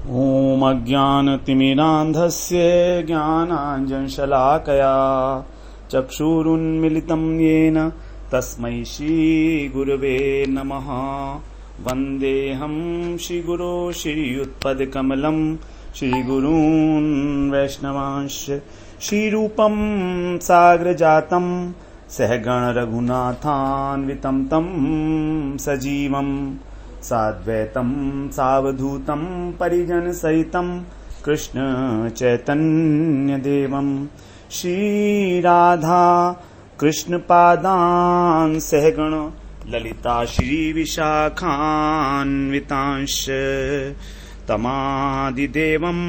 ॐ अज्ञानतिमिरान्धस्य ज्ञानाञ्जनशलाकया चक्षुरुन्मिलितं येन तस्मै श्रीगुरवे नमः। वन्देऽहं श्रीगुरो श्रीयुत्पदकमलं श्रीगुरून् वैष्णवांश्च श्रीरूपं साग्रजातं सहगण रघुनाथान्वितं तं सजीवं साद्वैतं सावधूतं परिजनसहितं कृष्ण चैतन्यदेवं श्रीराधा कृष्णपादान् सहगण ललिता श्रीविशाखान्वितांश्च तमादिदेवं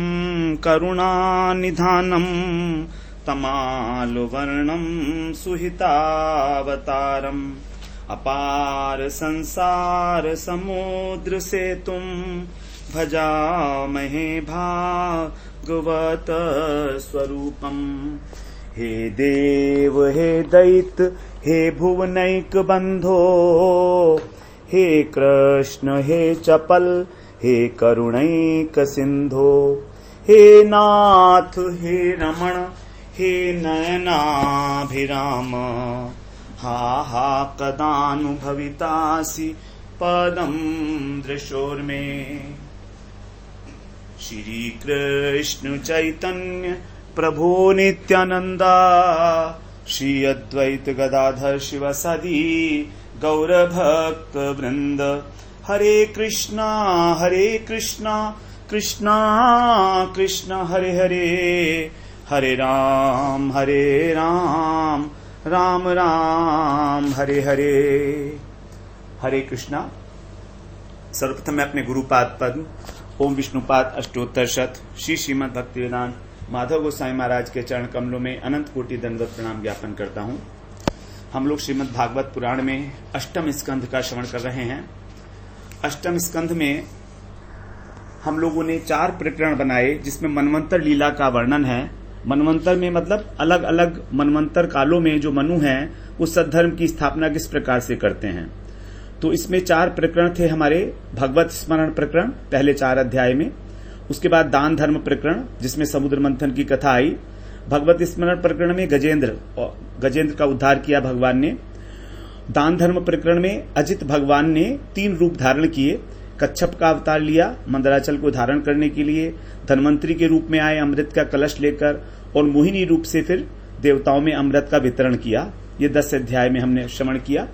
करुणानिधानं तमालुवर्णं सुहितावतारम् अपार संसार समुद्र सेतुं भजामहे भागवत स्वरूपम्। हे देव हे दैत्य हे भुवनैक बंधो, हे कृष्ण हे चपल हे करुणैक सिंधो, हे नाथ हे रमण हे नयनाभिराम, हा हा कदानुभवितासि पदं दृशोर्मे। श्री कृष्ण चैतन्य प्रभो नित्यानंदा, श्री अद्वैत गदाधर शिवसदि गौर भक्त वृंद। हरे कृष्णा कृष्णा कृष्णा हरे हरे, हरे राम राम राम हरे हरे। हरे कृष्णा। सर्वप्रथम मैं अपने गुरुपाद पद्म ओम विष्णुपाद अष्टोत्तर शत श्री श्रीमद् भक्तिवेदांत माधव गोसाई महाराज के चरण कमलों में अनंत कोटि दंडवत प्रणाम ज्ञापन करता हूँ। हम लोग श्रीमद् भागवत पुराण में अष्टम स्कंध का श्रवण कर रहे हैं। अष्टम स्कंध में हम लोगों ने 4 प्रकरण बनाए जिसमें मनवंतर लीला का वर्णन है। मनवंतर में मतलब अलग अलग मनवंतर कालों में जो मनु हैं वो सद्धर्म की स्थापना किस प्रकार से करते हैं। तो इसमें 4 प्रकरण थे हमारे। भगवत स्मरण प्रकरण पहले 4 अध्याय में, उसके बाद दान धर्म प्रकरण जिसमें समुद्र मंथन की कथा आई। भगवत स्मरण प्रकरण में गजेंद्र का उद्धार किया भगवान ने। दान धर्म प्रकरण में अजित भगवान ने 3 रूप धारण किए। कच्छप का अवतार लिया मंदराचल को धारण करने के लिए, धनवंतरी के रूप में आए अमृत का कलश लेकर, और मोहिनी रूप से फिर देवताओं में अमृत का वितरण किया। ये 10 अध्याय में हमने श्रवण किया।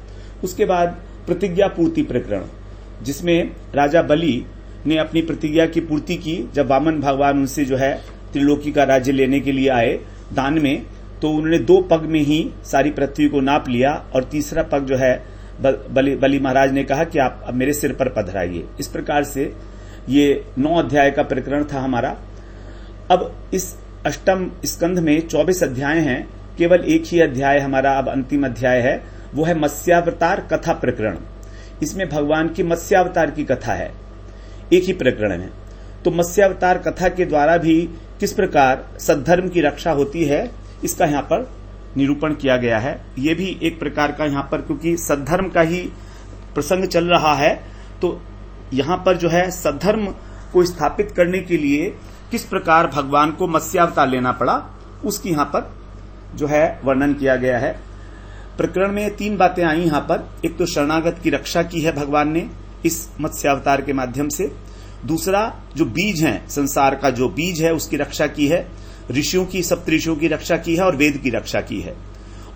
उसके बाद प्रतिज्ञा पूर्ति प्रकरण जिसमें राजा बलि ने अपनी प्रतिज्ञा की पूर्ति की। जब वामन भगवान उनसे जो है त्रिलोकी का राज्य लेने के लिए आए दान में, तो उन्होंने 2 पग में ही सारी पृथ्वी को नाप लिया, और तीसरा पग जो है बलि महाराज ने कहा कि आप अब मेरे सिर पर पधराइए। इस प्रकार से ये 9 अध्याय का प्रकरण था हमारा। अब इस अष्टम स्कंध में 24 अध्याय हैं। केवल एक ही अध्याय हमारा अब अंतिम अध्याय है, वो है मत्स्यावतार कथा प्रकरण। इसमें भगवान की मत्स्यावतार की कथा है, एक ही प्रकरण है। तो मत्स्यावतार कथा के द्वारा भी किस प्रकार सद्धर्म की रक्षा होती है इसका यहाँ पर निरूपण किया गया है। ये भी एक प्रकार का यहाँ पर, क्योंकि सद्धर्म का ही प्रसंग चल रहा है, तो यहाँ पर जो है सद्धर्म को स्थापित करने के लिए किस प्रकार भगवान को मत्स्यावतार लेना पड़ा उसकी यहाँ पर जो है वर्णन किया गया है। प्रकरण में 3 बातें आई यहाँ पर। एक तो शरणागत की रक्षा की है भगवान ने इस मत्स्यावतार के माध्यम से। दूसरा जो बीज है, संसार का जो बीज है उसकी रक्षा की है। ऋषियों की, सप्तऋषियों की रक्षा की है और वेद की रक्षा की है।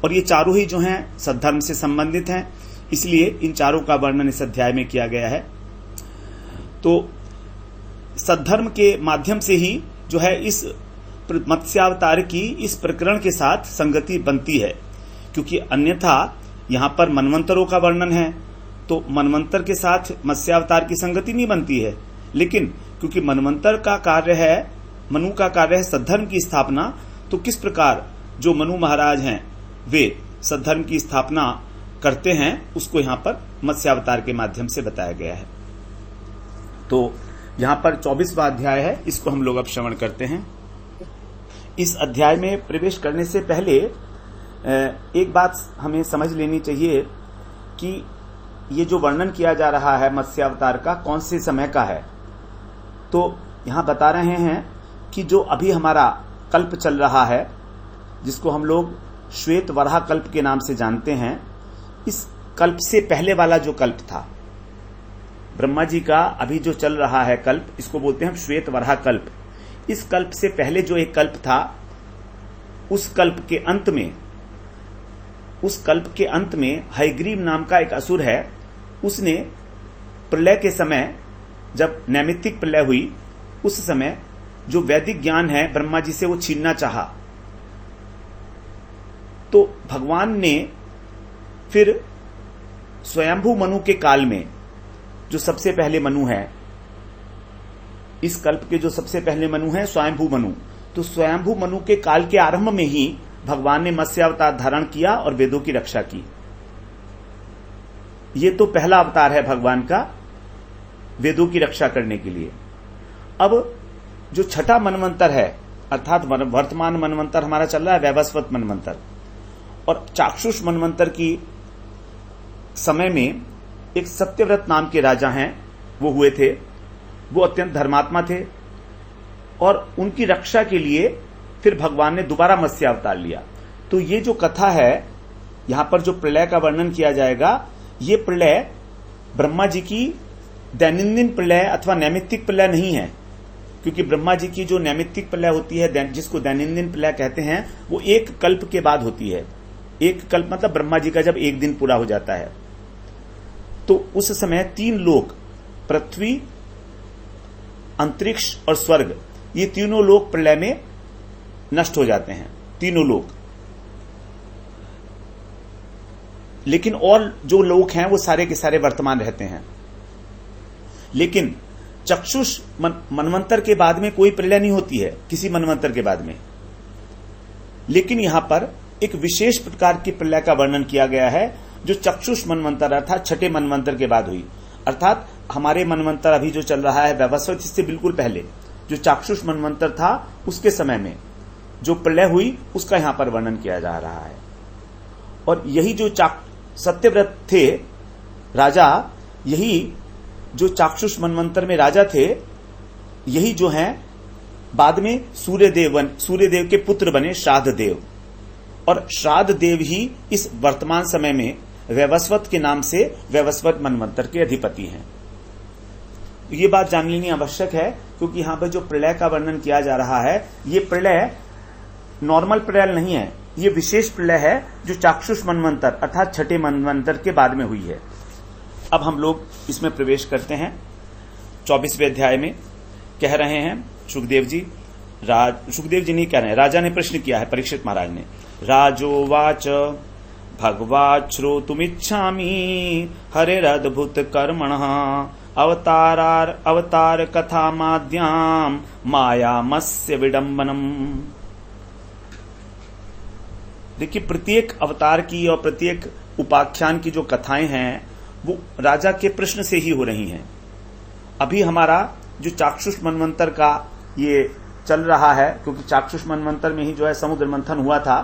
और ये चारों ही जो हैं सद्धर्म से संबंधित हैं, इसलिए इन चारों का वर्णन इस अध्याय में किया गया है। तो सद्धर्म के माध्यम से ही जो है इस मत्स्यावतार की इस प्रकरण के साथ संगति बनती है, क्योंकि अन्यथा यहां पर मनवंतरों का वर्णन है तो मनवंतर के साथ मत्स्यावतार की संगति नहीं बनती है। लेकिन क्योंकि मनवंतर का कार्य है, मनु का कार्य है सद्धर्म की स्थापना, तो किस प्रकार जो मनु महाराज हैं वे सद्धर्म की स्थापना करते हैं उसको यहाँ पर मत्स्यावतार के माध्यम से बताया गया है। तो यहाँ पर 24वां अध्याय है, इसको हम लोग अब श्रवण करते हैं। इस अध्याय में प्रवेश करने से पहले एक बात हमें समझ लेनी चाहिए कि ये जो वर्णन किया जा रहा है मत्स्यावतार का कौन से समय का है। तो यहां बता रहे हैं कि जो अभी हमारा कल्प चल रहा है, जिसको हम लोग श्वेत वराह कल्प के नाम से जानते हैं, इस कल्प से पहले वाला जो कल्प था, ब्रह्मा जी का अभी जो चल रहा है कल्प, इसको बोलते हैं श्वेत वराह कल्प। इस कल्प से पहले जो एक कल्प था, उस कल्प के अंत में हयग्रीव नाम का एक असुर है, उसने प्रलय के समय, जब नैमित्तिक प्रलय हुई, उस समय जो वैदिक ज्ञान है ब्रह्मा जी से वो छीनना चाहा। तो भगवान ने फिर स्वयंभू मनु के काल में, जो सबसे पहले मनु है, इस कल्प के जो सबसे पहले मनु है स्वयंभू मनु, तो स्वयंभू मनु के काल के आरंभ में ही भगवान ने मत्स्य अवतार धारण किया और वेदों की रक्षा की। ये तो पहला अवतार है भगवान का वेदों की रक्षा करने के लिए। अब जो छठा मनवंतर है, अर्थात वर्तमान मनवंतर हमारा चल रहा है वैवस्वत मनवंतर, और चाक्षुष मनवंतर की समय में एक सत्यव्रत नाम के राजा हैं, वो हुए थे। वो अत्यंत धर्मात्मा थे और उनकी रक्षा के लिए फिर भगवान ने दोबारा मत्स्य अवतार लिया। तो ये जो कथा है, यहां पर जो प्रलय का वर्णन किया जाएगा, ये प्रलय ब्रह्मा जी की दैनंदिन प्रलय अथवा नैमित्तिक प्रलय नहीं है, क्योंकि ब्रह्मा जी की जो नैमित्तिक प्रलय होती है, जिसको दैनंदिन प्रलय कहते हैं, वो एक कल्प के बाद होती है। एक कल्प मतलब ब्रह्मा जी का जब एक दिन पूरा हो जाता है, तो उस समय 3 लोक, पृथ्वी, अंतरिक्ष और स्वर्ग, ये तीनों लोक प्रलय में नष्ट हो जाते हैं, तीनों लोक। लेकिन और जो लोक हैं वो सारे के सारे वर्तमान रहते हैं। लेकिन चक्षुष मनवंतर के बाद में कोई प्रलय नहीं होती है, किसी मनवंतर के बाद में। लेकिन यहां पर एक विशेष प्रकार की प्रलय का वर्णन किया गया है, जो चक्षुष मनवंतर अर्थात छठे मनवंतर के बाद हुई। अर्थात हमारे मनवंतर अभी जो चल रहा है वैवस्वत, इससे बिल्कुल पहले जो चाक्षुष मनवंतर था, उसके समय में जो प्रलय हुई, उसका यहां पर वर्णन किया जा रहा है। और यही जो सत्यव्रत थे राजा, यही जो चाक्षुष मनवंतर में राजा थे, यही जो हैं बाद में सूर्यदेव के पुत्र बने श्राद्ध देव। और श्राद्ध देव ही इस वर्तमान समय में वैवस्वत के नाम से वैवस्वत मनवंतर के अधिपति हैं। ये बात जान लेनी आवश्यक है, क्योंकि यहां पर जो प्रलय का वर्णन किया जा रहा है, ये प्रलय नॉर्मल प्रलय नहीं है, ये विशेष प्रलय है जो चाक्षुष मनवंतर अर्थात छठे मनवंतर के बाद में हुई है। अब हम लोग इसमें प्रवेश करते हैं। 24वें अध्याय में कह रहे हैं सुखदेव जी नहीं कह रहे हैं, राजा ने प्रश्न किया है, परीक्षित महाराज ने। राजोवाच भगवात् श्रोतुमिच्छामि हरेरद्भुत कर्मणः अवतार कथा माद्याम मायामस्य विडंबनम। देखिए, प्रत्येक अवतार की और प्रत्येक उपाख्यान की जो कथाएं हैं, वो राजा के प्रश्न से ही हो रही हैं। अभी हमारा जो चाक्षुष मनवंतर का ये चल रहा है, क्योंकि चाक्षुष मनवंतर में ही जो है समुद्र मंथन हुआ था,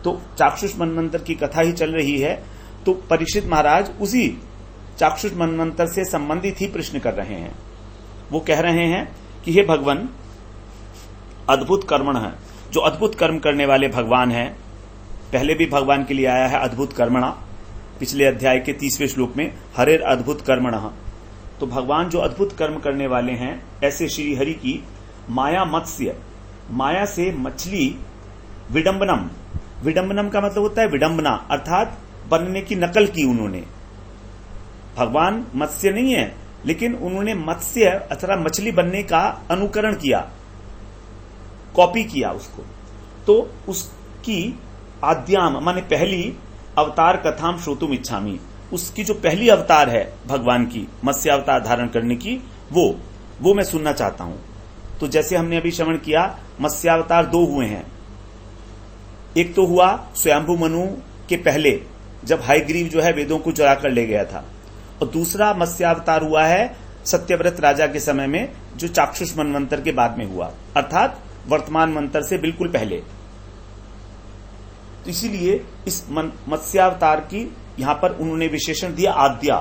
तो चाक्षुष मनवंतर की कथा ही चल रही है। तो परीक्षित महाराज उसी चाक्षुष मनवंतर से संबंधित ही प्रश्न कर रहे हैं। वो कह रहे हैं कि हे भगवान, अद्भुत कर्मण है, जो अद्भुत कर्म करने वाले भगवान हैं। पहले भी भगवान के लिए आया है अद्भुत कर्मणा, पिछले अध्याय के 30वें श्लोक में हरेर अद्भुत कर्मणः। तो भगवान जो अद्भुत कर्म करने वाले हैं, ऐसे श्री हरि की माया मत्स्य, माया से मछली, विडंबनम का मतलब होता है विडंबना, अर्थात बनने की नकल की उन्होंने। भगवान मत्स्य नहीं है, लेकिन उन्होंने मत्स्य अथवा मछली बनने का अनुकरण किया, कॉपी किया उसको। तो उसकी आद्याम माने पहली अवतार कथाम श्रोतुम इच्छामि, उसकी जो पहली अवतार है भगवान की मत्स्य अवतार धारण करने की, वो मैं सुनना चाहता हूं। तो जैसे हमने अभी श्रवण किया, मत्स्यावतार 2 हुए हैं। एक तो हुआ स्वयंभू मनु के पहले, जब हयग्रीव जो है वेदों को चुरा कर ले गया था, और दूसरा मत्स्यावतार हुआ है सत्यव्रत राजा के समय में, जो चाक्षुष मनवंतर के बाद में हुआ, अर्थात वर्तमान मंत्र से बिल्कुल पहले। तो इसीलिए इस मत्स्यावतार की यहां पर उन्होंने विशेषण दिया आद्या।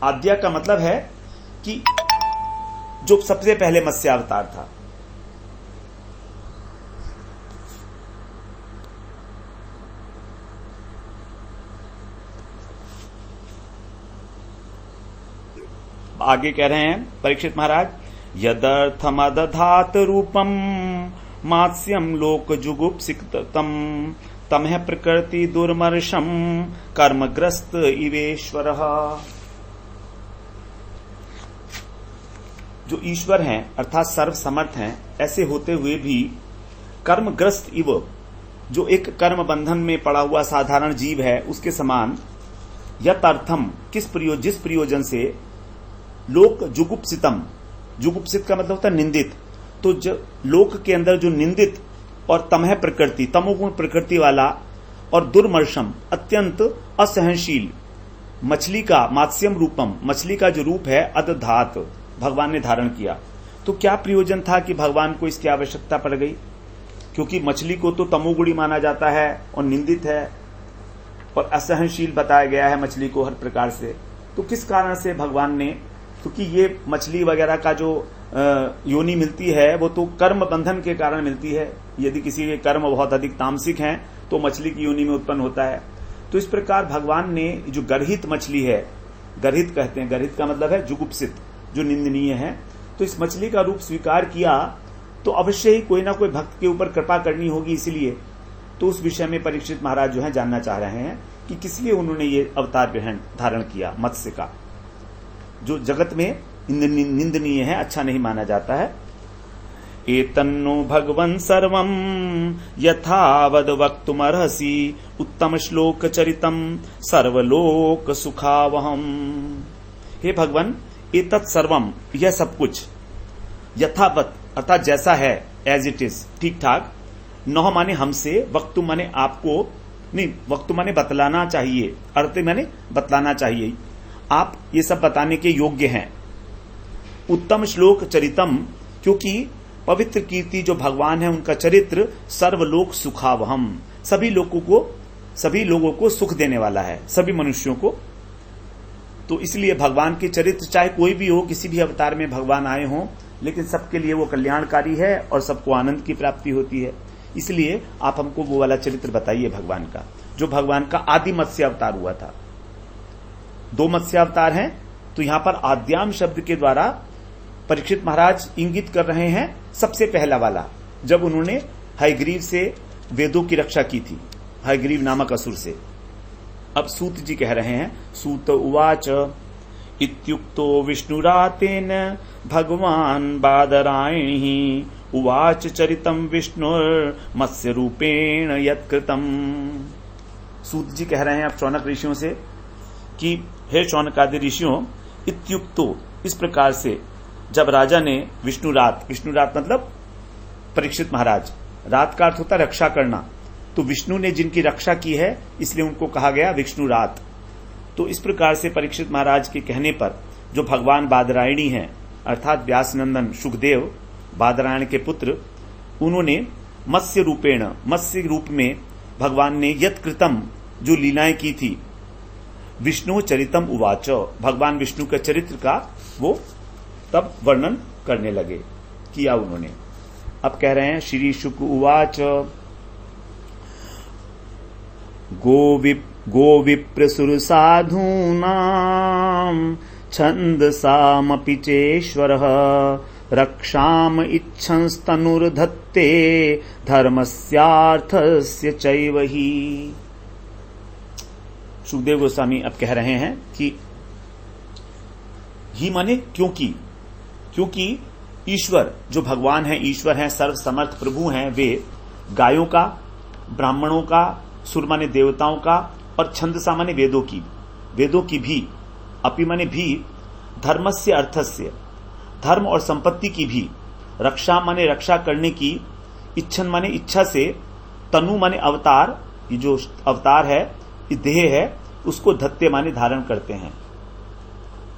आद्या का मतलब है कि जो सबसे पहले मत्स्य अवतार था। आगे कह रहे हैं परीक्षित महाराज, यदर्थमदधात रूपम मात्स्यम लोक जुगुप्सितम तमह प्रकृति दुर्मर्षम कर्मग्रस्त इवेश्वर। जो ईश्वर हैं अर्थात सर्व समर्थ हैं, ऐसे होते हुए भी कर्मग्रस्त इव, जो एक कर्म बंधन में पड़ा हुआ साधारण जीव है उसके समान, यत अर्थम जिस प्रयोजन से लोक जुगुप्सितम, जुगुप्सित का मतलब होता है निंदित, तो लोक के अंदर जो निंदित और तमह प्रकृति, तमोगुण प्रकृति वाला और दुर्मर्षम अत्यंत असहनशील मछली का मात्स्यम रूपम, मछली का जो रूप है अदधात भगवान ने धारण किया। तो क्या प्रयोजन था कि भगवान को इसकी आवश्यकता पड़ गई? क्योंकि मछली को तो तमोगुणी माना जाता है और निंदित है और असहनशील बताया गया है मछली को हर प्रकार से। तो किस कारण से भगवान ने, क्योंकि ये मछली वगैरह का जो योनि मिलती है वो तो कर्म बंधन के कारण मिलती है। यदि किसी के कर्म बहुत अधिक तामसिक हैं तो मछली की योनि में उत्पन्न होता है। तो इस प्रकार भगवान ने जो गर्हित मछली है, गर्हित कहते हैं, गर्हित का मतलब है जुगुप्सित, जो निंदनीय है, तो इस मछली का रूप स्वीकार किया तो अवश्य ही कोई ना कोई भक्त के ऊपर कृपा करनी होगी। इसलिए तो उस विषय में परीक्षित महाराज जो है जानना चाह रहे हैं कि किस लिए उन्होंने ये अवतार ग्रहण धारण किया मत्स्य का, जो जगत में निंदनीय है, अच्छा नहीं माना जाता है। एतन्नो भगवन् सर्वं यथावद वक्तुमर्हसि उत्तम श्लोक चरितम सर्वलोक सुखावहम। हे भगवान, एतत् सर्वम, यह सब कुछ, यथावत अर्थात जैसा है, एज इट इज, ठीक ठाक, नौ माने हमसे, वक्तु माने आपको, नहीं वक्तु माने बतलाना चाहिए, अर्थ माने बतलाना चाहिए, आप ये सब बताने के योग्य हैं। उत्तम श्लोक चरितम, क्योंकि पवित्र कीर्ति जो भगवान है उनका चरित्र सर्वलोक सुखावहम, सभी लोगों को सुख देने वाला है, सभी मनुष्यों को। तो इसलिए भगवान के चरित्र चाहे कोई भी हो, किसी भी अवतार में भगवान आए हों, लेकिन सबके लिए वो कल्याणकारी है और सबको आनंद की प्राप्ति होती है। इसलिए आप हमको वो वाला चरित्र बताइए भगवान का, जो भगवान का आदि मत्स्य अवतार हुआ था। 2 मत्स्य अवतार हैं, तो यहां पर आद्याम शब्द के द्वारा परीक्षित महाराज इंगित कर रहे हैं सबसे पहला वाला, जब उन्होंने हयग्रीव से वेदों की रक्षा की थी, हयग्रीव नामक असुर से। अब सूत जी कह रहे हैं, सूत उवाच इत्युक्तो विष्णुरातेन भगवान बादरायणि उवाच चरितम विष्णुर्मत्स्य रूपेण यत्कृतम। सूत जी कह रहे हैं अब शौनक ऋषियों से कि हे शौनकादि ऋषियों, इत्युक्तो, इस प्रकार से जब राजा ने विष्णुरात मतलब परीक्षित महाराज, रात का अर्थ होता है रक्षा करना, तो विष्णु ने जिनकी रक्षा की है इसलिए उनको कहा गया विष्णुरात। तो इस प्रकार से परीक्षित महाराज के कहने पर जो भगवान बादरायणी हैं अर्थात व्यासनंदन सुखदेव, बादरायण के पुत्र, उन्होंने मत्स्य रूपेण, मत्स्य रूप में भगवान ने यत्कृतम, जो लीलाएं की थी, विष्णु चरितम उवाच, भगवान विष्णु के चरित्र का वो तब वर्णन करने लगे, किया उन्होंने। अब कह रहे हैं श्री शुक उवाच गोविप्र साधूनां छन्दसामपि चेश्वरः रक्षाम इच्छंस्तनुर्धत्ते धर्मस्यार्थस्य चैव हि। सुखदेव गोस्वामी अब कह रहे हैं कि ही माने क्योंकि ईश्वर, जो भगवान है, ईश्वर है, सर्व समर्थ प्रभु हैं, वे गायों का, ब्राह्मणों का, सुर माने देवताओं का, और छंदसा माने वेदों की भी, अपि माने भी, धर्मस्य अर्थस्य, धर्म और संपत्ति की भी, रक्षा माने रक्षा करने की, इच्छन माने इच्छा से, तनु माने अवतार, ये जो अवतार है, ये देह है, उसको धत्ते माने धारण करते हैं।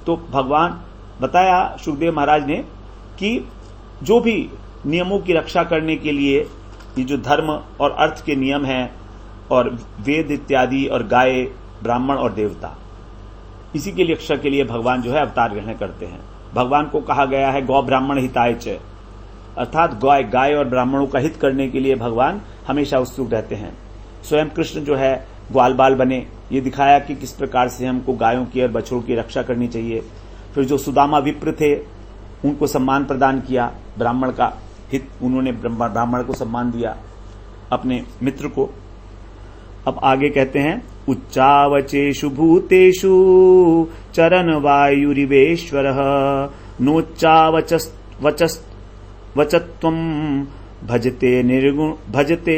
तो भगवान बताया सुखदेव महाराज ने कि जो भी नियमों की रक्षा करने के लिए ये जो धर्म और अर्थ के नियम हैं, और वेद इत्यादि, और गाय, ब्राह्मण और देवता, इसी की रक्षा के लिए भगवान जो है अवतार ग्रहण करते हैं। भगवान को कहा गया है गौ ब्राह्मण हिताय च, अर्थात गाय और ब्राह्मणों का हित करने के लिए भगवान हमेशा उत्सुक रहते हैं। स्वयं कृष्ण जो है ग्वाल बाल बने, ये दिखाया कि किस प्रकार से हमको गायों की और बछड़ों की रक्षा करनी चाहिए। फिर जो सुदामा विप्र थे उनको सम्मान प्रदान किया, ब्राह्मण का हित, उन्होंने ब्राह्मण को सम्मान दिया अपने मित्र को। अब आगे कहते हैं उच्चावचेषु भूतेषु चरण वायुरिवेश्वर नोच्चावचत्वं भजते निर्गुण भजते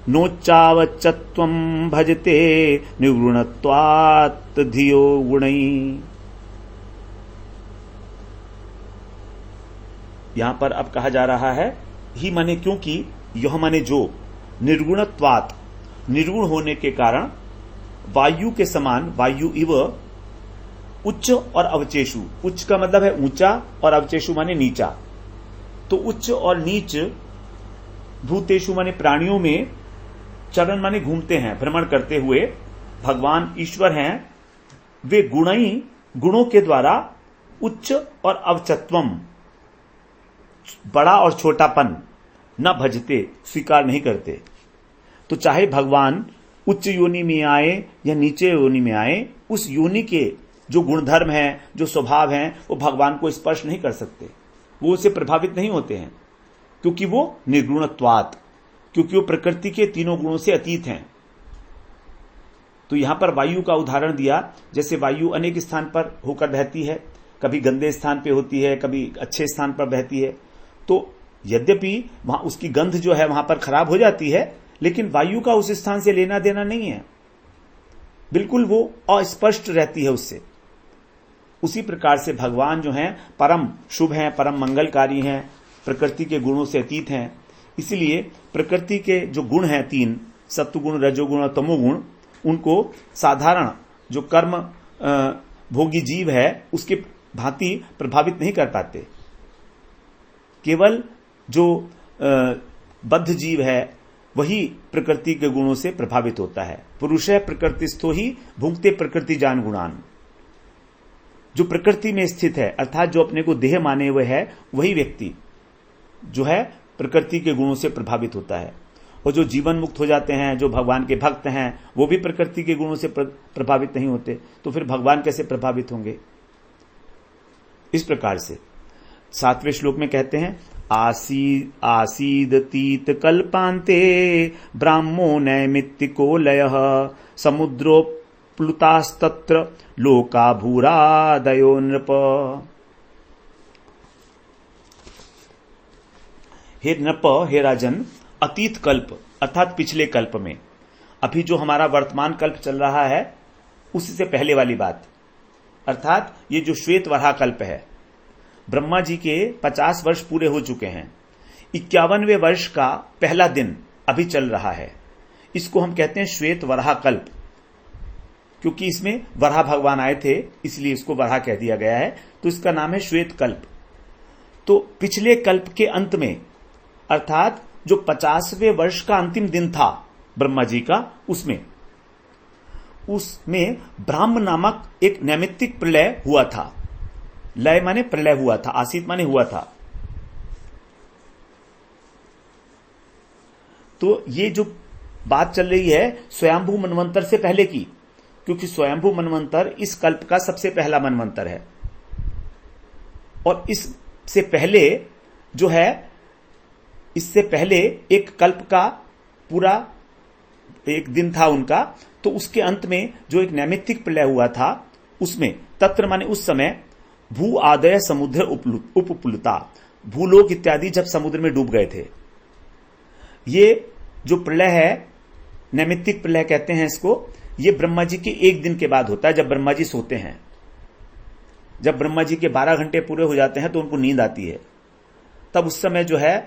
नोच्चावचत्वं भजते निर्गुणत्वात् धियो गुणै। यहां पर अब कहा जा रहा है ही माने क्योंकि, यह माने जो, निर्गुणत्वात् निर्गुण होने के कारण, वायु के समान, वायु इव, उच्च और अवचेषु, उच्च का मतलब है ऊंचा और अवचेषु माने नीचा, तो उच्च और नीच, भूतेषु माने प्राणियों में, चरण माने घूमते हैं, भ्रमण करते हुए भगवान ईश्वर हैं, वे गुणई, गुणों के द्वारा, उच्च और अवचत्वम, बड़ा और छोटापन, न भजते, स्वीकार नहीं करते। तो चाहे भगवान उच्च योनि में आए या नीचे योनि में आए, उस योनि के जो गुणधर्म हैं, जो स्वभाव हैं, वो भगवान को स्पर्श नहीं कर सकते, वो उससे प्रभावित नहीं होते हैं, क्योंकि वो निर्गुणत्वात्, क्योंकि वो प्रकृति के तीनों गुणों से अतीत हैं। तो यहां पर वायु का उदाहरण दिया, जैसे वायु अनेक स्थान पर होकर बहती है, कभी गंदे स्थान पे होती है, कभी अच्छे स्थान पर बहती है, तो यद्यपि वहां उसकी गंध जो है वहां पर खराब हो जाती है, लेकिन वायु का उस स्थान से लेना देना नहीं है, बिल्कुल वो अस्पष्ट रहती है उससे। उसी प्रकार से भगवान जो हैं परम शुभ हैं, परम मंगलकारी हैं, प्रकृति के गुणों से अतीत हैं। इसलिए प्रकृति के जो गुण हैं तीन, सत्वगुण, रजोगुण और तमोगुण, उनको साधारण जो कर्म भोगी जीव है उसके भांति प्रभावित नहीं कर पाते। केवल जो बद्ध जीव है वही प्रकृति के गुणों से प्रभावित होता है। पुरुषः प्रकृतिस्थो ही भुंक्ते प्रकृति जान गुणान। जो प्रकृति में स्थित है, अर्थात जो अपने को देह माने हुए है, वही व्यक्ति जो है प्रकृति के गुणों से प्रभावित होता है। और जो जीवन मुक्त हो जाते हैं, जो भगवान के भक्त हैं, वो भी प्रकृति के गुणों से प्रभावित नहीं होते, तो फिर भगवान कैसे प्रभावित होंगे? इस प्रकार से 7वें श्लोक में कहते हैं आसीदतीत कल्पान्ते ब्राह्मो नैमित्तिको लयः समुद्रोप्लुतास्तत्र लोका भूरादयो नृप। हे नृप, हे राजन, अतीत कल्प अर्थात पिछले कल्प में, अभी जो हमारा वर्तमान कल्प चल रहा है उससे पहले वाली बात, अर्थात ये जो श्वेत वराह कल्प है, ब्रह्मा जी के 50 वर्ष पूरे हो चुके हैं, 51वें वर्ष का पहला दिन अभी चल रहा है। इसको हम कहते हैं श्वेत वराह कल्प, क्योंकि इसमें वराह भगवान आए थे इसलिए इसको वराह कह दिया गया है, तो इसका नाम है श्वेत कल्प। तो पिछले कल्प के अंत में, अर्थात जो 50वें वर्ष का अंतिम दिन था ब्रह्मा जी का, उसमें ब्राह्म नामक एक नैमित्तिक प्रलय हुआ था। लय माने प्रलय हुआ था, आसित माने हुआ था। तो ये जो बात चल रही है स्वयंभू मनवंतर से पहले की, क्योंकि स्वयंभू मनवंतर इस कल्प का सबसे पहला मनवंतर है। और इससे पहले जो है, इससे पहले एक कल्प का पूरा एक दिन था उनका, तो उसके अंत में जो एक नैमित्तिक प्रलय हुआ था, उसमें तत्र माने उस समय भू आदय समुद्र उपप्लुता, भूलोक इत्यादि जब समुद्र में डूब गए थे। ये जो प्रलय है, नैमित्तिक प्रलय कहते हैं इसको, ये ब्रह्मा जी के एक दिन के बाद होता है, जब ब्रह्मा जी सोते हैं। जब ब्रह्मा जी के 12 घंटे पूरे हो जाते हैं तो उनको नींद आती है, तब उस समय जो है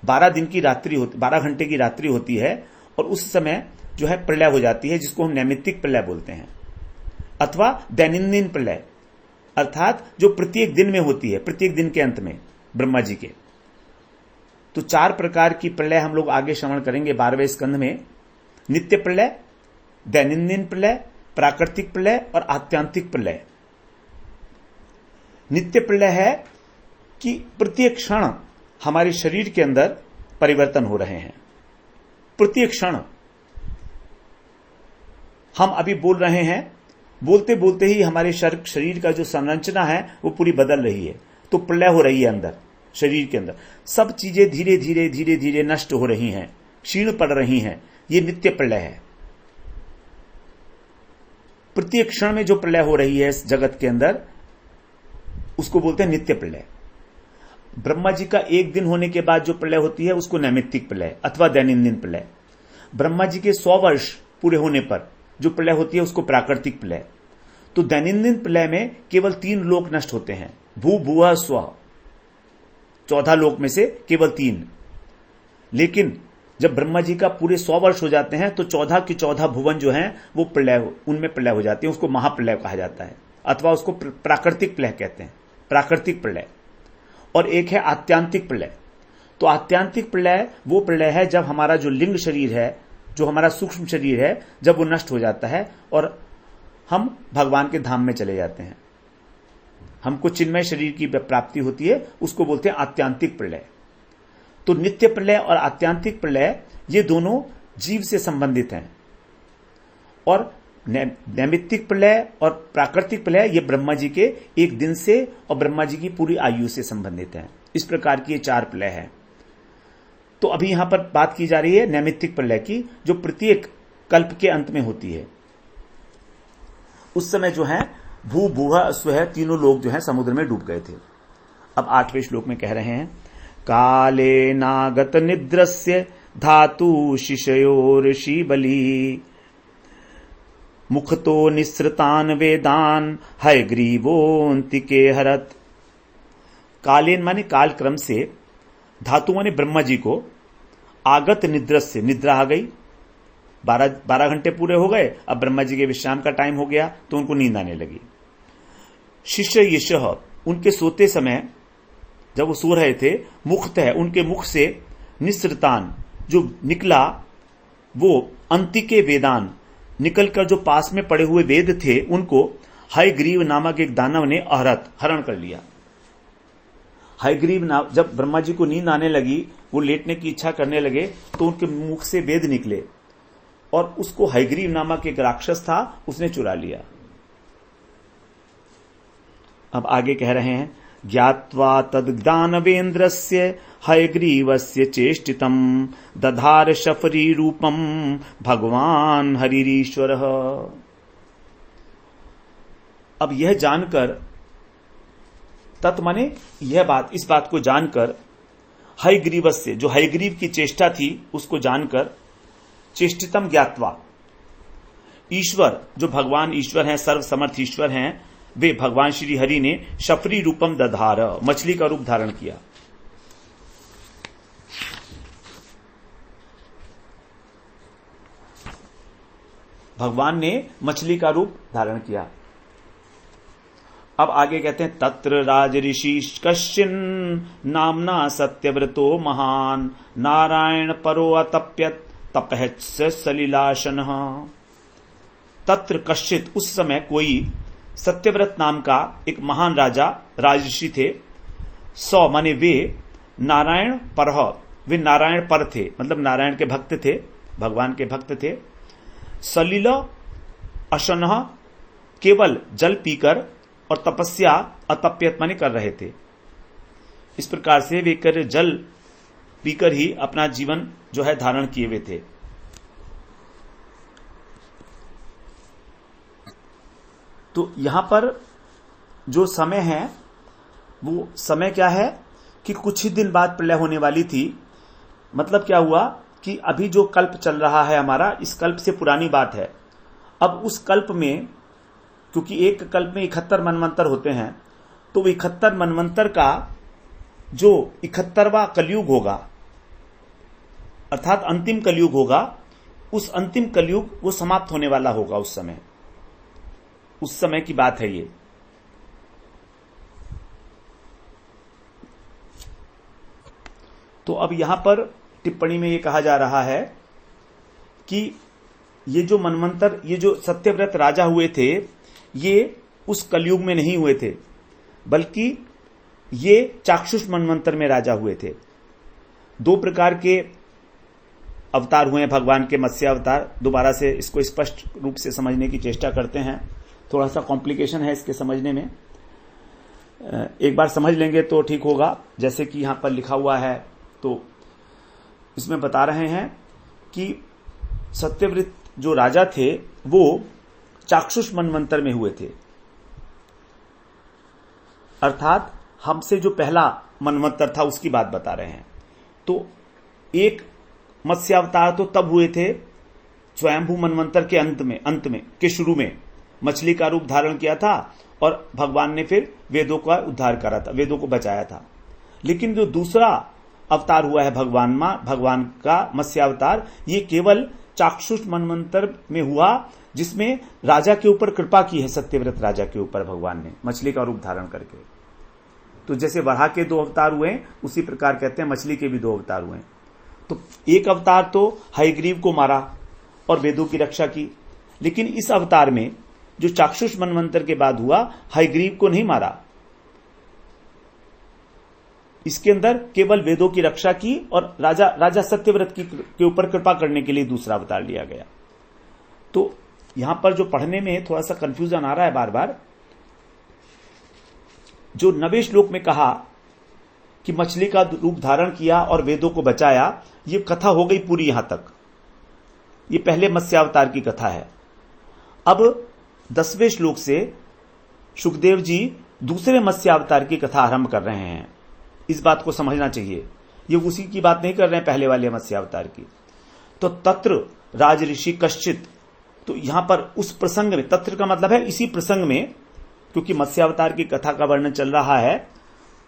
12 घंटे की रात्रि होती है, और उस समय जो है प्रलय हो जाती है, जिसको हम नैमित्तिक प्रलय बोलते हैं, अथवा दैनंदिन प्रलय, अर्थात जो प्रत्येक दिन में होती है, प्रत्येक दिन के अंत में ब्रह्मा जी के। तो 4 प्रकार की प्रलय हम लोग आगे श्रवण करेंगे 12वें स्कंध में। नित्य प्रलय, दैनंदिन प्रलय, प्राकृतिक प्रलय और आत्यांतिक प्रलय। नित्य प्रलय है कि प्रत्येक क्षण हमारे शरीर के अंदर परिवर्तन हो रहे हैं। प्रत्येक क्षण हम अभी बोल रहे हैं, बोलते बोलते ही हमारे शरीर का जो संरचना है वो पूरी बदल रही है। तो प्रलय हो रही है अंदर, शरीर के अंदर सब चीजें धीरे धीरे धीरे धीरे नष्ट हो रही हैं, क्षीण पड़ रही हैं। ये नित्य प्रलय है। प्रत्येक क्षण में जो प्रलय हो रही है इस जगत के अंदर, उसको बोलते हैं नित्य प्रलय। ब्रह्मा जी का एक दिन होने के बाद जो प्रलय होती है उसको नैमित्तिक प्रलय अथवा दैनंदिन प्रलय। ब्रह्मा जी के 100 वर्ष पूरे होने पर जो प्रलय होती है उसको प्राकृतिक प्रलय। तो दैनंदिन प्रलय में केवल 3 लोक नष्ट होते हैं, भू भुवः स्वः। 14 लोक में से केवल 3। लेकिन जब ब्रह्मा जी का पूरे 100 वर्ष हो जाते हैं तो 14 के 14 भुवन जो हैं वो प्रलय, उनमें प्रलय हो जाते हैं। उसको महाप्रलय कहा जाता है अथवा उसको प्राकृतिक प्रलय कहते हैं, प्राकृतिक प्रलय। और एक है आत्यांतिक प्रलय। तो आत्यांतिक प्रलय वो प्रलय है जब हमारा जो लिंग शरीर है, जो हमारा सूक्ष्म शरीर है, जब वो नष्ट हो जाता है और हम भगवान के धाम में चले जाते हैं, हमको चिन्मय शरीर की प्राप्ति होती है, उसको बोलते हैं आत्यांतिक प्रलय। तो नित्य प्रलय और आत्यांतिक प्रलय ये दोनों जीव से संबंधित हैं। और नैमित्तिक प्रलय और प्राकृतिक प्रलय ये ब्रह्मा जी के एक दिन से और ब्रह्मा जी की पूरी आयु से संबंधित हैं। इस प्रकार की ये 4 प्रलय है। तो अभी यहां पर बात की जा रही है नैमित्तिक प्रलय की, जो प्रत्येक कल्प के अंत में होती है। उस समय जो है भू भुवः स्वः तीनों लोग जो है समुद्र में डूब गए थे। अब 8वें श्लोक में कह रहे हैं, काले नागत निद्रस्य धातु शिशयोर्षि बली मुखतो निसृतान वेदान हयग्रीवोन्तिके हरत। कालेन माने काल क्रम से, धातु माने ब्रह्मा जी को, आगत निद्रस्य निद्रा आ गई, 12 घंटे पूरे हो गए, अब ब्रह्मा जी के विश्राम का टाइम हो गया तो उनको नींद आने लगी। शिष्य यशः उनके सोते समय जब वो सो रहे थे, मुख्तः उनके मुख से निसृतान जो निकला, वो अंतिके वेदान निकलकर जो पास में पड़े हुए वेद थे उनको हयग्रीव नामक एक दानव ने हरण कर लिया। हयग्रीव नाम, जब ब्रह्मा जी को नींद आने लगी, वो लेटने की इच्छा करने लगे तो उनके मुख से वेद निकले और उसको हयग्रीव नामक एक राक्षस था, उसने चुरा लिया। अब आगे कह रहे हैं, ज्ञात्वा तद्दानवेन्द्रस्य हयग्रीवस्य चेष्टितम दधार शफरी रूपम भगवान हरिरीश्वरः। अब यह जानकर, तत् माने यह बात, इस बात को जानकर, हयग्रीवस्य जो हयग्रीव की चेष्टा थी उसको जानकर, चेष्टितम ज्ञात्वा, ईश्वर जो भगवान ईश्वर हैं, सर्वसमर्थ ईश्वर हैं, वे भगवान श्री हरि ने शफरी रूपम दधार, मछली का रूप धारण किया। भगवान ने मछली का रूप धारण किया। अब आगे कहते हैं, तत्र राज ऋषि कश्चिन नामना सत्यव्रतो महान नारायण परो अतप्यत तपहस्य सलिलाशन। तत्र कश्चित उस समय कोई सत्यव्रत नाम का एक महान राजा राजऋषि थे। 100 माने वे नारायण परह, वे नारायण पर थे, मतलब नारायण के भक्त थे, भगवान के भक्त थे। सलिल अशनः केवल जल पीकर, और तपस्या अतप्यत माने कर रहे थे। इस प्रकार से वे कर जल पीकर ही अपना जीवन जो है धारण किए हुए थे। तो यहां पर जो समय है वो समय क्या है कि कुछ ही दिन बाद प्रलय होने वाली थी। मतलब क्या हुआ कि अभी जो कल्प चल रहा है हमारा, इस कल्प से पुरानी बात है। अब उस कल्प में, क्योंकि एक कल्प में 71 मनवंतर होते हैं, तो 71 मनवंतर का जो 71वां कलयुग होगा, अर्थात अंतिम कलयुग होगा, उस अंतिम कलयुग वो समाप्त होने वाला होगा। उस समय की बात है ये। तो अब यहां पर टिप्पणी में ये कहा जा रहा है कि ये जो मनवंतर, ये जो सत्यव्रत राजा हुए थे, ये उस कलयुग में नहीं हुए थे। बल्कि ये चाक्षुष मनवंतर में राजा हुए थे। 2 प्रकार के अवतार हुए हैं भगवान के, मत्स्य अवतार। दोबारा से इसको स्पष्ट रूप से समझने की चेष्टा करते हैं, थोड़ा सा कॉम्प्लिकेशन है इसके समझने में, एक बार समझ लेंगे तो ठीक होगा। जैसे कि यहां पर लिखा हुआ है, तो इसमें बता रहे हैं कि सत्यव्रत जो राजा थे वो चाक्षुष मनवंतर में हुए थे, अर्थात हमसे जो पहला मनवंतर था उसकी बात बता रहे हैं। तो एक मत्स्यावतार तो तब हुए थे स्वयंभू मनवंतर के अंत में के शुरू में मछली का रूप धारण किया था और भगवान ने फिर वेदों का उद्धार करा था, वेदों को बचाया था। लेकिन जो दूसरा अवतार हुआ है भगवान का मत्स्यावतार, ये केवल चाक्षुष मनवंतर में हुआ, जिसमें राजा के ऊपर कृपा की है, सत्यव्रत राजा के ऊपर भगवान ने मछली का रूप धारण करके। तो जैसे वराह के 2 अवतार हुए, उसी प्रकार कहते हैं मछली के भी 2 अवतार हुए। तो एक अवतार तो हयग्रीव को मारा और वेदों की रक्षा की, लेकिन इस अवतार में जो चाक्षुष मनवंतर के बाद हुआ, हयग्रीव को नहीं मारा, इसके अंदर केवल वेदों की रक्षा की और राजा सत्यव्रत के ऊपर कृपा करने के लिए दूसरा अवतार लिया गया। तो यहां पर जो पढ़ने में थोड़ा सा कंफ्यूजन आ रहा है बार बार, जो 9वें श्लोक में कहा कि मछली का रूप धारण किया और वेदों को बचाया, ये कथा हो गई पूरी यहां तक। ये पहले मत्स्यावतार की कथा है। अब 10वें श्लोक से सुखदेव जी दूसरे मत्स्यावतार की कथा आरंभ कर रहे हैं। इस बात को समझना चाहिए, ये उसी की बात नहीं कर रहे हैं पहले वाले मत्स्यावतार की। तो तत्र राज ऋषि कश्चित, तो यहां पर उस प्रसंग में, तत्र का मतलब है इसी प्रसंग में, क्योंकि मत्स्यावतार की कथा का वर्णन चल रहा है,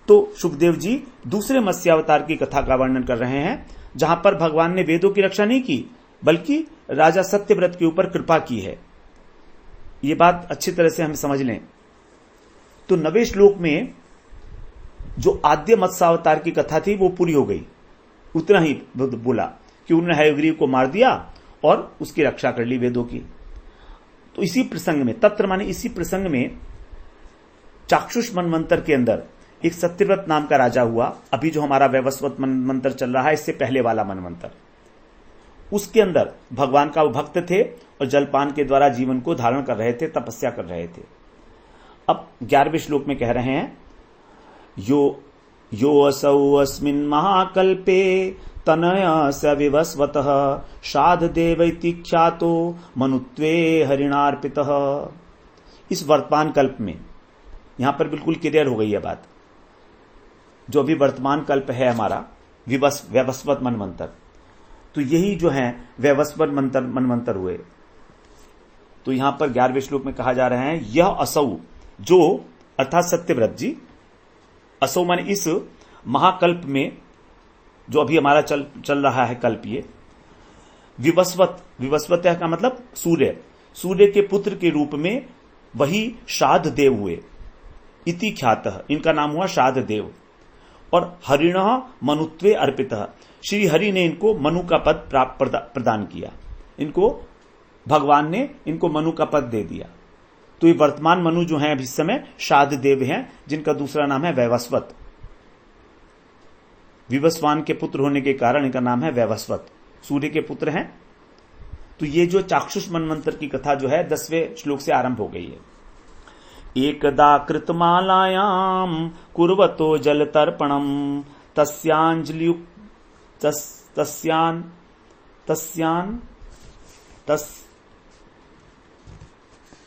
तो सुखदेव जी दूसरे मत्स्यावतार की कथा का वर्णन कर रहे हैं, जहां पर भगवान ने वेदों की रक्षा नहीं की, बल्कि राजा सत्यव्रत के ऊपर कृपा की है। ये बात अच्छी तरह से हम समझ लें। तो 9वें श्लोक में जो आद्य मत्स्यावतार की कथा थी वो पूरी हो गई। उतना ही बोला कि उन्होंने हयग्रीव को मार दिया और उसकी रक्षा कर ली वेदों की। तो इसी प्रसंग में, तत्र माने इसी प्रसंग में, चाक्षुष मनवंतर के अंदर एक सत्यव्रत नाम का राजा हुआ। अभी जो हमारा वैवस्वत मनवंतर चल रहा है, इससे पहले वाला मनवंतर, उसके अंदर भगवान का वो भक्त थे और जलपान के द्वारा जीवन को धारण कर रहे थे, तपस्या कर रहे थे। अब 11वें श्लोक में कह रहे हैं, यो असौ अस्मिन् महाकल्पे तनय स विवस्वतः शाध देवैति ख्यातो मनुत्वे हरिणार्पितः। इस वर्तमान कल्प में, यहां पर बिल्कुल क्लियर हो गई है बात, जो अभी वर्तमान कल्प है हमारा वैवस्वत मनवंतर, तो यही जो है वैवस्वत मनवंतर हुए। तो यहां पर 11वें श्लोक में कहा जा रहा है, यह असौ, जो अर्थात सत्यव्रत जी, असौ माने इस महाकल्प में जो अभी हमारा चल रहा है कल्प, ये विवस्वत का मतलब सूर्य के पुत्र के रूप में वही शाद देव हुए। इति ख्यातः, इनका नाम हुआ शाद देव। और हरिणः मनुत्वे अर्पितः, श्री हरि ने इनको मनु का पद प्रदान किया, इनको भगवान ने इनको मनु का पद दे दिया। तो ये वर्तमान मनु जो हैं अभी इस समय शाद देव हैं, जिनका दूसरा नाम है वैवस्वत। विवस्वान के पुत्र होने के कारण इनका नाम है वैवस्वत, सूर्य के पुत्र हैं। तो ये जो चाक्षुष मनवंतर की कथा जो है 10वें श्लोक से आरंभ हो गई है। एकदा कृतमालायाम कुर्वतो जल तर्पणम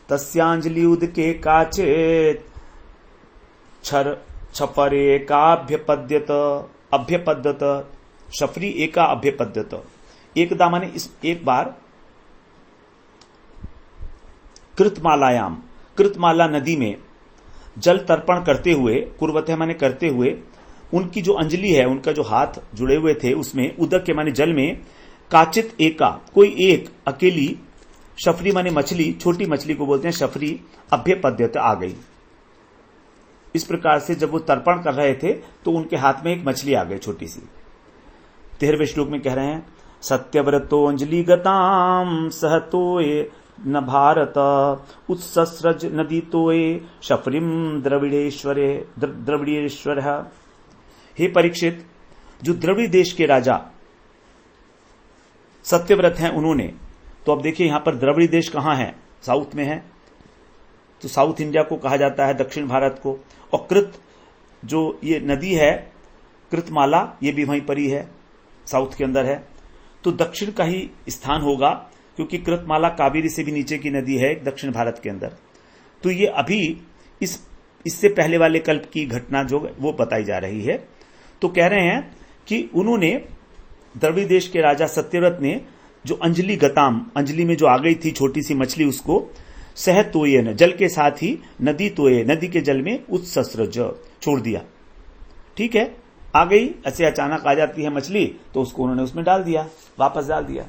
तस्यांजलियुदके काचित छपरे अभ्यपद्यत शफरी एका अभ्यपद्यत। एकदा माने एक बार, कृतमाला नदी में जल तर्पण करते हुए, कुर्वते माने करते हुए, उनकी जो अंजलि है, उनका जो हाथ जुड़े हुए थे उसमें, उदक के माने जल में, काचित एका कोई एक अकेली, शफरी माने मछली, छोटी मछली को बोलते हैं शफरी, अभ्यपद्यत आ गई। इस प्रकार से जब वो तर्पण कर रहे थे तो उनके हाथ में एक मछली आ गई छोटी सी। 13वें श्लोक में कह रहे हैं, सत्यव्रतो अंजलि गताम सहतो न भारत उत्सस्रज नदी तोये शफरिम द्रविड़ेश्वर। हे परीक्षित, जो द्रविड़ देश के राजा सत्यव्रत हैं उन्होंने, तो अब देखिए यहां पर द्रविड़ देश कहां है, साउथ में है, तो साउथ इंडिया को कहा जाता है, दक्षिण भारत को। और कृत जो ये नदी है कृतमाला, ये भी वहीं पर ही है, साउथ के अंदर है, तो दक्षिण का ही स्थान होगा, क्योंकि कृतमाला कावेरी से भी नीचे की नदी है दक्षिण भारत के अंदर। तो ये अभी इससे पहले वाले कल्प की घटना जो वो बताई जा रही है। तो कह रहे हैं कि उन्होंने, द्रविड़ देश के राजा सत्यव्रत ने, जो अंजलि गताम, अंजलि में जो आ गई थी छोटी सी मछली, उसको सह तोये न, जल के साथ ही नदी तोये, नदी के जल में उत्सस्रज छोड़ दिया। ठीक है, आ गई, ऐसे अचानक आ जाती है मछली, तो उसको उन्होंने उसमें डाल दिया, वापस डाल दिया।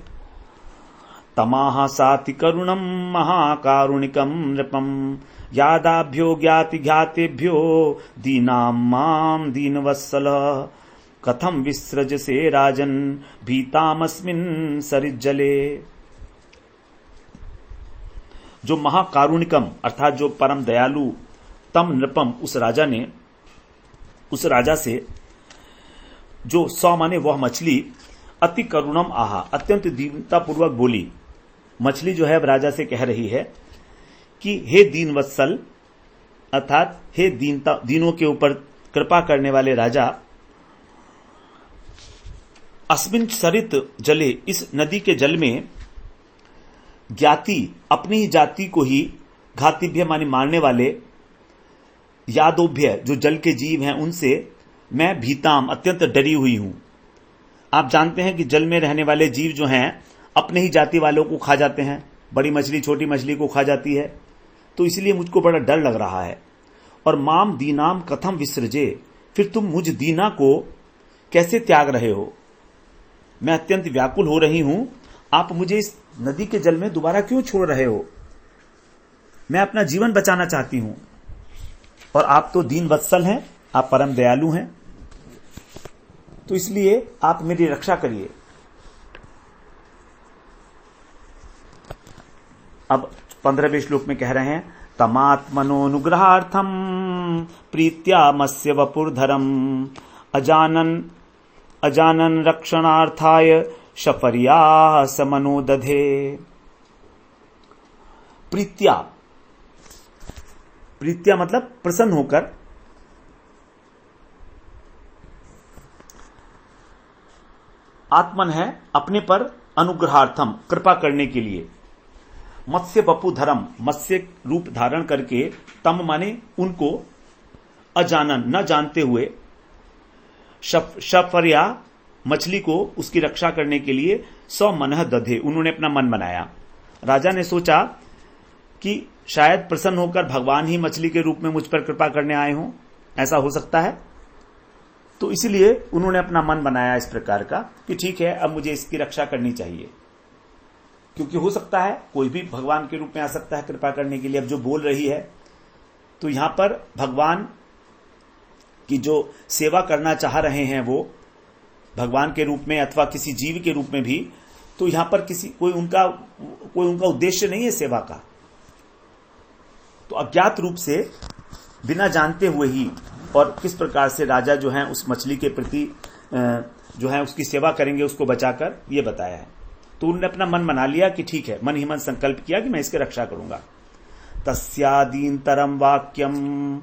तमाह साति करुणम महाकारुणिकम नृपम यादाभ्यो ज्ञाति ज्ञातेभ्यो दीनाम माम दीनवत्सल कथम विसृज से राजन भीतामस्मिन् सरिज्जले। जो महाकारुणिकम अर्थात जो परम दयालु, तम नृपम उस राजा से जो 100 माने वह मछली, अति करुणम आहा, अत्यंत दीनता पूर्वक बोली। मछली जो है राजा से कह रही है कि हे दीन वत्सल, अर्थात हे दीनों के ऊपर कृपा करने वाले राजा, अस्मिन् सरित जले, इस नदी के जल में, ज्ञाति अपनी ही जाति को ही, घातिभ्य माने मारने वाले, यादोभ्य जो जल के जीव हैं उनसे, मैं भीताम अत्यंत डरी हुई हूं। आप जानते हैं कि जल में रहने वाले जीव जो हैं अपने ही जाति वालों को खा जाते हैं, बड़ी मछली छोटी मछली को खा जाती है, तो इसलिए मुझको बड़ा डर लग रहा है। और माम दीनाम कथम विसृजे, फिर तुम मुझ दीना को कैसे त्याग रहे हो, मैं अत्यंत व्याकुल हो रही हूं, आप मुझे इस नदी के जल में दोबारा क्यों छोड़ रहे हो, मैं अपना जीवन बचाना चाहती हूं, और आप तो दीन वत्सल हैं, आप परम दयालु हैं, तो इसलिए आप मेरी रक्षा करिए। अब 15वें श्लोक में कह रहे हैं, तमात्मनोनुग्रहार्थम प्रीत्या मत्स्य वपुर्धरम अजानन रक्षणार्थाय शफर्या समनो दधे। प्रीत्या मतलब प्रसन्न होकर, आत्मन है अपने पर, अनुग्रहार्थम कृपा करने के लिए, मत्स्य वपु धर्म मत्स्य रूप धारण करके, तम माने उनको, अजानन न जानते हुए, शफर्या मछली को उसकी रक्षा करने के लिए, 100 मनः दधे उन्होंने अपना मन बनाया। राजा ने सोचा कि शायद प्रसन्न होकर भगवान ही मछली के रूप में मुझ पर कृपा करने आए हों, ऐसा हो सकता है, तो इसलिए उन्होंने अपना मन बनाया इस प्रकार का कि ठीक है, अब मुझे इसकी रक्षा करनी चाहिए, क्योंकि हो सकता है कोई भी भगवान के रूप में आ सकता है कृपा करने के लिए। अब जो बोल रही है, तो यहां पर भगवान की जो सेवा करना चाह रहे हैं वो भगवान के रूप में अथवा किसी जीव के रूप में भी, तो यहां पर कोई उनका उद्देश्य नहीं है सेवा का। तो अज्ञात रूप से बिना जानते हुए ही, और किस प्रकार से राजा जो है उस मछली के प्रति जो है उसकी सेवा करेंगे, उसको बचाकर, ये बताया है। तो उन्होंने अपना मन बना लिया कि ठीक है, मन ही मन संकल्प किया कि मैं इसकी रक्षा करूंगा। तस्यादीनतरम वाक्यम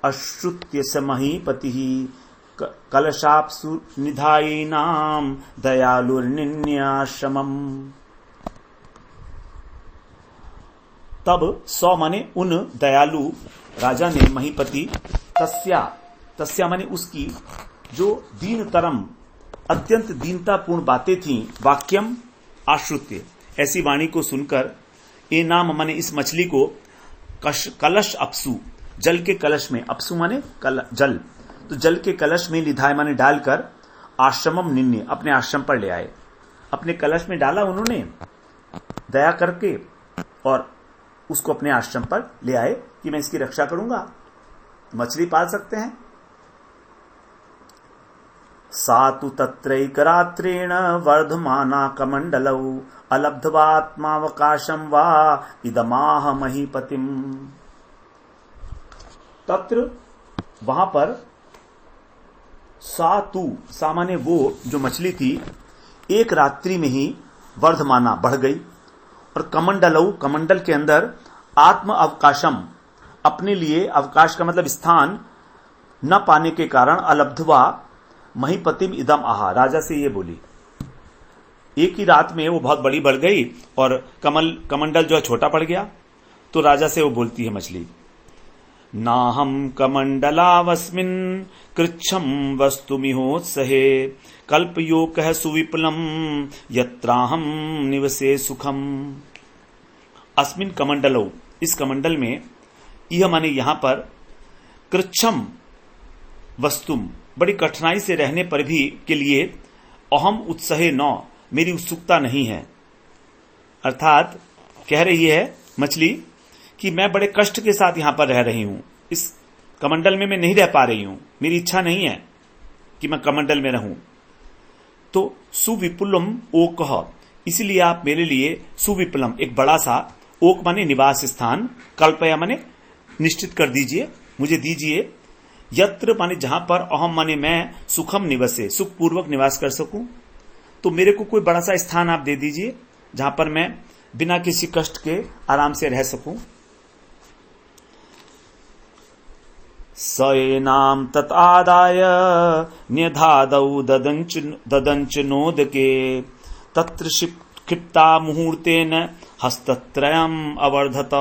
अश्रुत्य स महीपति कलशाप्सु निधायिनाम दयालुर्निन्याश्रमम। तब 100 माने उन दयालु राजा ने, महीपति, तस्या माने उसकी, जो दीनतरम अत्यंत दीनतापूर्ण बातें थीं, वाक्यम आश्रुत्य, ऐसी वाणी को सुनकर, ए नाम माने इस मछली को, कलश अपसु जल के कलश में, अपसु माने जल, तो जल के कलश में, लिधाय माने डालकर, आश्रमम निन्य अपने आश्रम पर ले आए। अपने कलश में डाला उन्होंने दया करके, और उसको अपने आश्रम पर ले आए कि मैं इसकी रक्षा करूंगा। मछली पाल सकते हैं, सा तु तत्रैकरात्रेण वर्धमाना कमंडलौ अलब्ध्वात्मावकाशं वा इदमाह महीपतिम। तत्र वहां पर सा माने वो जो मछली थी एक रात्रि में ही वर्धमाना बढ़ गई और कमंडलौ कमंडल के अंदर आत्म अवकाशम अपने लिए अवकाश का मतलब स्थान न पाने के कारण अलब्धवा महीपतिम इदम आहा राजा से ये बोली। एक ही रात में वो बहुत बड़ी बढ़ गई और कमंडल जो है छोटा पड़ गया। तो राजा से वो बोलती है मछली, नाहम कमंडलावस्मिन कृच्छम वस्तुमिहोत्सहे कल्पयोकः सुविपुलम यत्राहम निवसे सुखम। अस्मिन कमंडलो इस कमंडल में यह माने यहां पर कृच्छम वस्तुम बड़ी कठिनाई से रहने पर भी के लिए अहम उत्सहे न मेरी उत्सुकता नहीं है। अर्थात कह रही है मछली कि मैं बड़े कष्ट के साथ यहां पर रह रही हूं, इस कमंडल में मैं नहीं रह पा रही हूं, मेरी इच्छा नहीं है कि मैं कमंडल में रहूं। तो सुविपुलम ओकह इसलिए आप मेरे लिए सुविपुलम एक बड़ा सा ओक माने निवास स्थान कल्पया माने निश्चित कर दीजिए, मुझे दीजिए। यत्र माने जहां पर अहम माने मैं सुखम निवसे सुख पूर्वक निवास कर सकूं। तो मेरे को कोई बड़ा सा स्थान आप दे दीजिए जहां पर मैं बिना किसी कष्ट के आराम से रह सकूं। सएनाम तत्आदाय न्यधादौ ददंच नोदके तत्र क्षिप्ता मुहूर्तेन हस्तत्रयम अवर्धत।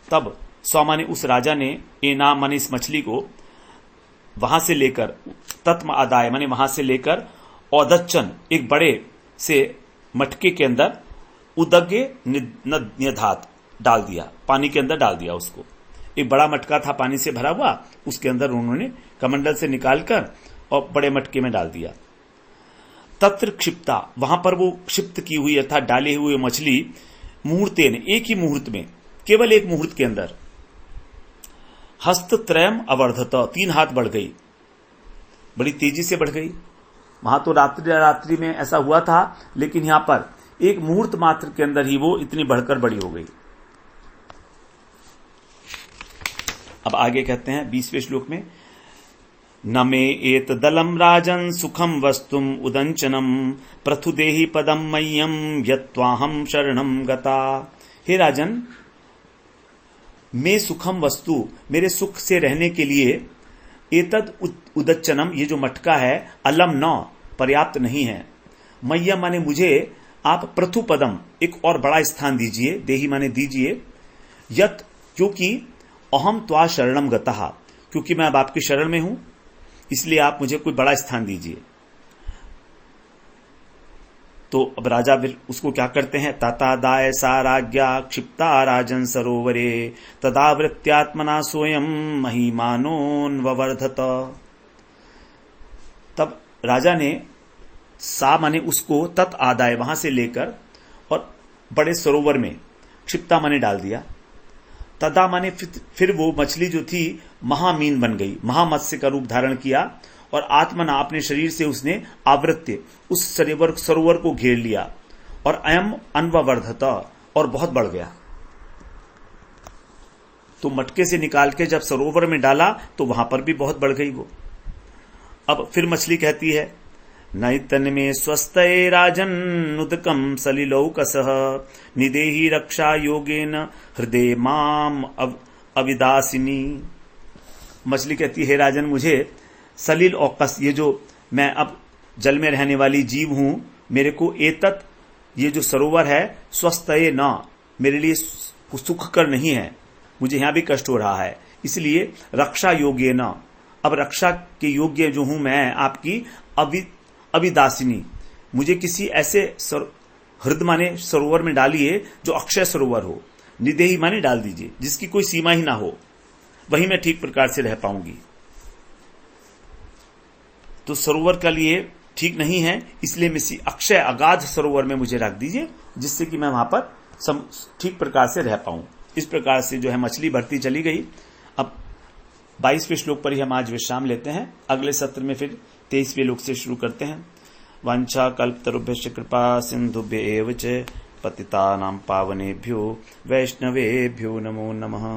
तब माने उस राजा ने एनाम माने इस मछली को वहां से लेकर तत्म आदाय माने वहां से लेकर औदच्चन एक बड़े से मटके के अंदर उदगे निधात डाल दिया, पानी के अंदर डाल दिया उसको। एक बड़ा मटका था पानी से भरा हुआ, उसके अंदर उन्होंने कमंडल से निकालकर और बड़े मटके में डाल दिया। तत्र क्षिप्ता वहां पर वो क्षिप्त की हुई अर्थात डाले हुए मछली मुहूर्तेन एक ही मुहूर्त में केवल एक मुहूर्त के अंदर हस्तत्रयम अवर्धत 3 हाथ बढ़ गई, बड़ी तेजी से बढ़ गई। वहां तो रात्रि में ऐसा हुआ था, लेकिन यहां पर एक मुहूर्त मात्र के अंदर ही वो इतनी बढ़कर बड़ी हो गई। अब आगे कहते हैं 20वें श्लोक में, न मे एत दलम राजन सुखम वस्तुम उदंचनम प्रथुदेहि पदम मह्यम यत्वाहम शरणम गता। हे राजन, मैं सुखम वस्तु मेरे सुख से रहने के लिए एतद उदच्चनम ये जो मटका है अलम न पर्याप्त नहीं है। मह्य माने मुझे आप प्रथु पदम एक और बड़ा स्थान दीजिए, देही माने दीजिए, यत क्योंकि अहम त्वा शरणम गतः क्योंकि मैं अब आपकी शरण में हूं, इसलिए आप मुझे कोई बड़ा स्थान दीजिए। तो अब राजा फिर उसको क्या करते हैं, ततादाय सा राज्ञा क्षिप्ता राजन सरोवरे तदावृत्यात्मना सोयम महिमानोन्वर्धत। तब राजा ने सा माने उसको तत् आदाय वहां से लेकर और बड़े सरोवर में क्षिप्ता माने डाल दिया। तदा माने फिर वो मछली जो थी महामीन बन गई, महामत्स्य का रूप धारण किया और आत्मना अपने शरीर से उसने आवृत्य उस सरोवर को घेर लिया और अयम अन्ववर्धत और बहुत बढ़ गया। तो मटके से निकाल के जब सरोवर में डाला तो वहां पर भी बहुत बढ़ गई वो। अब फिर मछली कहती है, नैतन में स्वस्तये राजन नुदकम सलिलौकसः निदेहि रक्षा योगेन हृदय माम अविदासिनी। मछली कहती है, राजन मुझे सलिल औकस ये जो मैं अब जल में रहने वाली जीव हूं, मेरे को एतत ये जो सरोवर है स्वस्थये न मेरे लिए सुखकर नहीं है, मुझे यहां भी कष्ट हो रहा है, इसलिए रक्षा योग्य न अब रक्षा के योग्य जो हूं मैं आपकी अविदासिनी, मुझे किसी ऐसे हृदय माने सरोवर में डालिए जो अक्षय सरोवर हो, निदेही माने डाल दीजिए जिसकी कोई सीमा ही ना हो, वही मैं ठीक प्रकार से रह पाऊंगी। तो सरोवर का लिए ठीक नहीं है, इसलिए मैं अक्षय अगाध सरोवर में मुझे रख दीजिए जिससे कि मैं वहां पर ठीक प्रकार से रह पाऊं। इस प्रकार से जो है मछली बढ़ती चली गई। अब 22वें श्लोक पर ही हम आज विश्राम लेते हैं। अगले सत्र में फिर 23वें श्लोक से शुरू करते हैं। वांछा कल्पतरुभ्यश्च कृपा सिन्धुभ्य एव च पतितानां पावनेभ्यो वैष्णवेभ्यो नमो नमः।